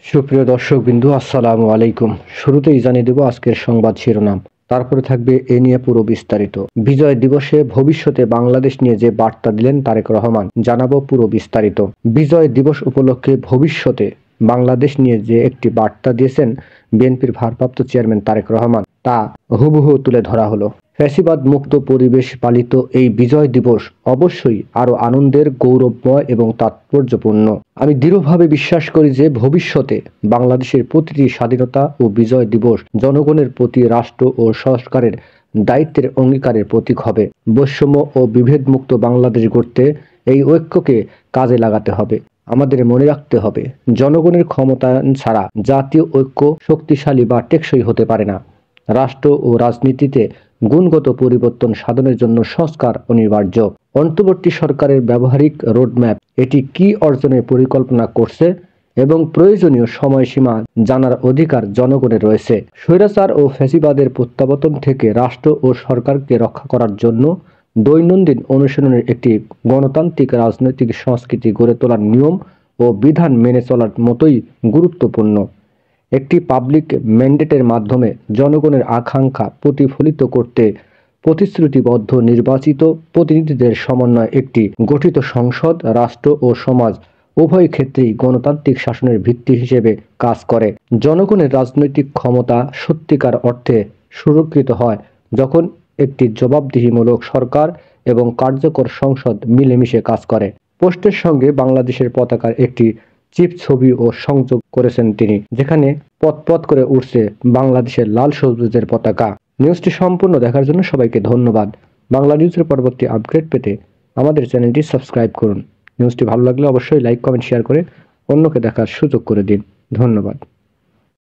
সুপ্রিয় দর্শকবৃন্দু, আসসালামু আলাইকুম। শুরুতেই জানিয়ে দেব আজকের সংবাদ শিরোনাম, তারপরে থাকবে এ নিয়ে পুরো বিস্তারিত। বিজয় দিবসে ভবিষ্যতে বাংলাদেশ নিয়ে যে বার্তা দিলেন তারেক রহমান, জানাবো পুরো বিস্তারিত। বিজয় দিবস উপলক্ষে ভবিষ্যতে বাংলাদেশ নিয়ে যে একটি বার্তা দিয়েছেন বিএনপির ভারপ্রাপ্ত চেয়ারম্যান তারেক রহমান, তা হুবহু তুলে ধরা হলো। ফ্যাসিবাদ মুক্ত পরিবেশ পালিত এই বিজয় দিবস অবশ্যই আরো আনন্দের, গৌরবময় এবং তাৎপর্যপূর্ণ। আমি দৃঢ়ভাবে বিশ্বাস করি যে ভবিষ্যতে বাংলাদেশের প্রতিটি স্বাধীনতা ও বিজয় দিবস জনগণের প্রতি রাষ্ট্র ও সংস্কারের দায়িত্বের অঙ্গীকারের প্রতীক হবে। বৈষম্য ও বিভেদমুক্ত বাংলাদেশ গড়তে এই ঐক্যকে কাজে লাগাতে হবে। আমাদের মনে রাখতে হবে, জনগণের ক্ষমতায়ন ছাড়া জাতীয় ঐক্য শক্তিশালী বা টেকসই হতে পারে না। রাষ্ট্র ও রাজনীতিতে গুণগত পরিবর্তন সাধনের জন্য সংস্কার অনিবার্য। অন্তর্বর্তী সরকারের ব্যবহারিক রোডম্যাপ এটি কি অর্জনের পরিকল্পনা করছে এবং প্রয়োজনীয় সময়সীমা জানার অধিকার জনগণের রয়েছে। স্বৈরাচার ও ফ্যাসিবাদের প্রত্যাবর্তন থেকে রাষ্ট্র ও সরকারকে রক্ষা করার জন্য দৈনন্দিন অনুশীলনের একটি গণতান্ত্রিক রাজনৈতিক সংস্কৃতি গড়ে তোলার নিয়ম ও বিধান মেনে চলার মতোই গুরুত্বপূর্ণ। একটি পাবলিক ম্যান্ডেটের মাধ্যমে জনগণের আকাঙ্ক্ষা প্রতিফলিত করতে প্রতিশ্রুতিবদ্ধ নির্বাচিত প্রতিনিধিদের সমন্বয়ে একটি গঠিত সংসদ রাষ্ট্র ও সমাজ উভয় ক্ষেত্রেই গণতান্ত্রিক শাসনের ভিত্তি হিসেবে কাজ করে। জনগণের রাজনৈতিক ক্ষমতা সত্যিকার অর্থে সুরক্ষিত হয় যখন একটি জবাবদিহিমূলক সরকার এবং কার্যকর সংসদ মিলেমিশে কাজ করে। পোস্টের সঙ্গে বাংলাদেশের পতাকার একটি চিপ ছবি ও সংযোগ করেছেন তিনি, যেখানে পথ করে উঠছে বাংলাদেশের লাল সবুজের পতাকা। নিউজটি সম্পূর্ণ দেখার জন্য সবাইকে ধন্যবাদ। বাংলা নিউজের পরবর্তী আপডেট পেতে আমাদের চ্যানেলটি সাবস্ক্রাইব করুন। নিউজটি ভালো লাগলে অবশ্যই লাইক, কমেন্ট, শেয়ার করে অন্যকে দেখার সুযোগ করে দিন। ধন্যবাদ।